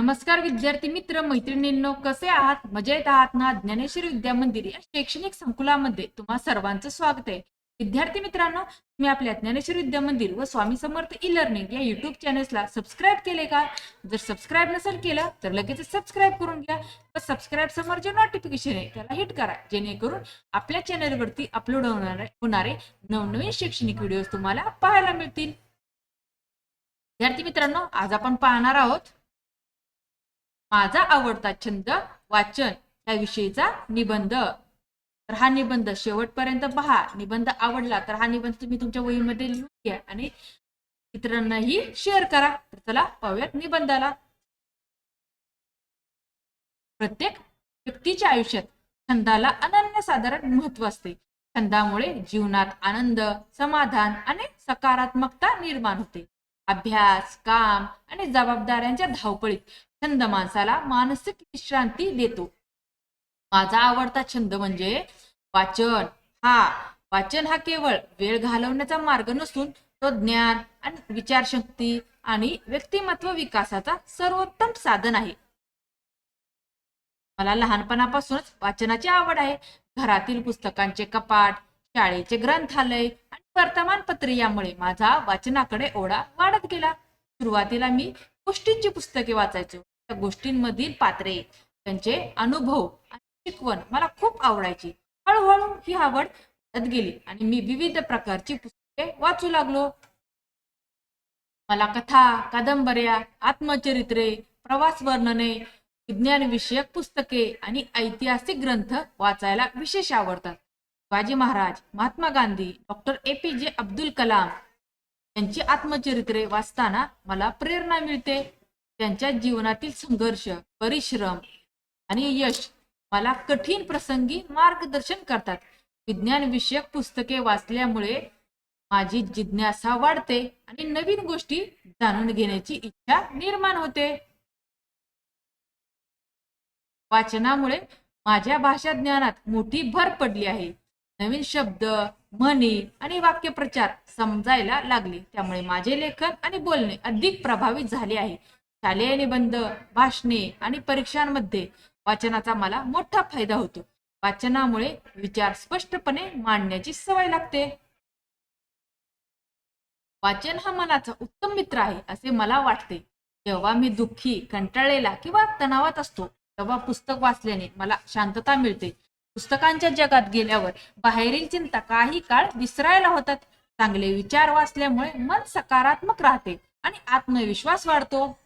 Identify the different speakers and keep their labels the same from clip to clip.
Speaker 1: नमस्कार विद्यार्थी मित्र मैत्रिणींनो, कसे आहात? मजेत आहात ना? ज्ञानेश्वरी विद्या मंदिर या शैक्षणिक संकुलामध्ये तुम्हा सर्वांचं स्वागत आहे. विद्यार्थी मित्रांनो, तुम्ही आपल्या ज्ञानेश्वरी विद्या मंदिर व स्वामी समर्थ ई लर्निंग या युट्यूब चॅनेलला सबस्क्राईब केले का? जर सबस्क्राईब नसेल केलं तर लगेच सबस्क्राईब करून घ्या व सबस्क्राईब समोर जे नोटिफिकेशन आहे त्याला हिट करा, जेणेकरून आपल्या चॅनेलवरती अपलोड होणारे नवनवीन शैक्षणिक व्हिडिओ तुम्हाला पाहायला मिळतील. विद्यार्थी मित्रांनो, आज आपण पाहणार आहोत माझा आवडता छंद वाचन या विषयीचा निबंध. तर हा निबंध शेवटपर्यंत पहा. निबंध आवडला तर हा निबंध तुम्ही तुमच्या वहीमध्ये लिहून घ्या आणि इतरांनाही शेअर करा. तर चला पाहूयात निबंधाला. प्रत्येक व्यक्तीच्या आयुष्यात छंदाला अनन्यसाधारण महत्व असते. छंदामुळे जीवनात आनंद, समाधान आणि सकारात्मकता निर्माण होते. अभ्यास, काम आणि जबाबदाऱ्यांच्या धावपळीत छंद माणसाला मानसिक विश्रांती देतो. माझा आवडता छंद म्हणजे वाचन. वाचन हा केवळ वेळ घालवण्याचा मार्ग नसून तो ज्ञान आणि विचारशक्ती आणि व्यक्तिमत्व विकासाचा सर्वोत्तम साधन आहे. मला लहानपणापासूनच वाचनाची आवड आहे. घरातील पुस्तकांचे कपाट, शाळेचे ग्रंथालय आणि वर्तमानपत्रे यामुळे माझा वाचनाकडे ओढा वाढत गेला. सुरुवातीला मी गोष्टींची पुस्तके वाचायचो. त्या गोष्टींमधील पात्रे, त्यांचे अनुभव आणि शिकवण मला खूप आवडायची. हळूहळू ही आवड वाढत गेली आणि मी विविध प्रकारची पुस्तके वाचू लागलो. मला कथा, कादंबऱ्या, आत्मचरित्रे, प्रवास वर्णने, विज्ञान विषयक पुस्तके आणि ऐतिहासिक ग्रंथ वाचायला विशेष आवडतात. शिवाजी महाराज, महात्मा गांधी, डॉक्टर APJ अब्दुल कलाम यांची आत्मचरित्रे वाचताना मला प्रेरणा मिळते. त्यांच्या जीवनातील संघर्ष, परिश्रम आणि यश मला कठीण प्रसंगी मार्गदर्शन करतात. विज्ञान विषयक पुस्तके वाचल्यामुळे माझी जिज्ञासा वाढते आणि नवीन गोष्टी जाणून घेण्याची इच्छा निर्माण होते. वाचनामुळे माझ्या भाषा ज्ञानात मोठी भर पडली आहे. नवीन शब्द, म्हणी आणि वाक्यप्रचार समजायला लागले. त्यामुळे माझे लेखन आणि बोलणे अधिक प्रभावित झाले आहे. शालेय निबंध, भाषणे आणि परीक्षांमध्ये वाचनाचा मला मोठा फायदा होतो. वाचनामुळे विचार स्पष्टपणे मांडण्याची सवय लागते. वाचन हा मनाचा उत्तम मित्र आहे असे मला वाटते. जेव्हा मी दुःखी, कंटाळलेला किंवा तणावात असतो तेव्हा पुस्तक वाचल्याने मला शांतता मिळते. पुस्तकांच्या जगात गेल्यावर बाहेरील चिंता काही काळ विसरायला होतात. चांगले विचार वाचल्यामुळे मन सकारात्मक राहते आणि आत्मविश्वास वाढतो.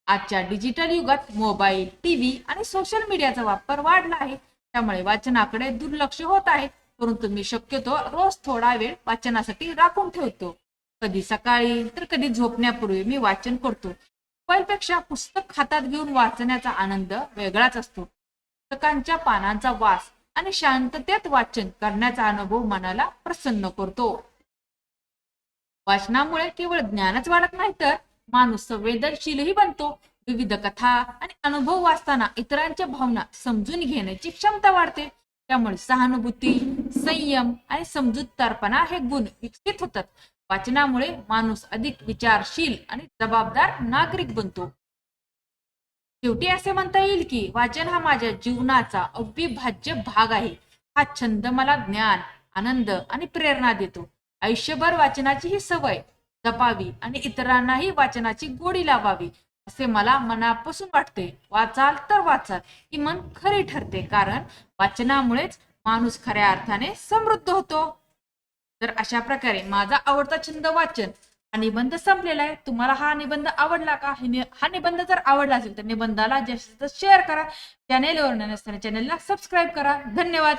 Speaker 1: आजच्या डिजिटल युगात मोबाईल, टीव्ही आणि सोशल मीडियाचा वापर वाढला आहे. त्यामुळे वाचनाकडे दुर्लक्ष होत आहे. परंतु मी शक्यतो रोज थोडा वेळ वाचनासाठी राखून ठेवतो. कधी सकाळी तर कधी झोपण्यापूर्वी मी वाचन करतो. मोबाईलपेक्षा पुस्तक हातात घेऊन वाचण्याचा आनंद वेगळाच असतो. पुस्तकांच्या पानांचा वास आणि शांततेत वाचन करण्याचा अनुभव मनाला प्रसन्न करतो. वाचनामुळे केवळ ज्ञानच वाढत नाही तर माणूस संवेदनशीलही बनतो. विविध कथा आणि अनुभव वाचताना इतरांच्या भावना समजून घेण्याची क्षमता वाढते. त्यामुळे सहानुभूती, संयम आणि समजूतदारपणा हे गुण विकसित होतात. वाचनामुळे माणूस अधिक विचारशील आणि जबाबदार नागरिक बनतो. शेवटी असे म्हणता येईल की वाचन हा माझ्या जीवनाचा अविभाज्य भाग आहे. हा छंद मला ज्ञान, आनंद आणि प्रेरणा देतो. आयुष्यभर वाचनाची ही सवय जपावी आणि इतरांनाही वाचनाची गोडी लावावी असे मला मनापासून वाटते. वाचाल तर वाचाल ही मन खरी ठरते, कारण वाचनामुळेच माणूस खऱ्या अर्थाने समृद्ध होतो. तर अशा प्रकारे माझा आवडता छंद वाचन हा निबंध संपलेला आहे. तुम्हाला हा निबंध आवडला का? हा निबंध जर आवडला असेल तर निबंधाला जास्तीत जास्त शेअर करा. चॅनेलवर नसताना चॅनेलला सबस्क्राईब करा. धन्यवाद.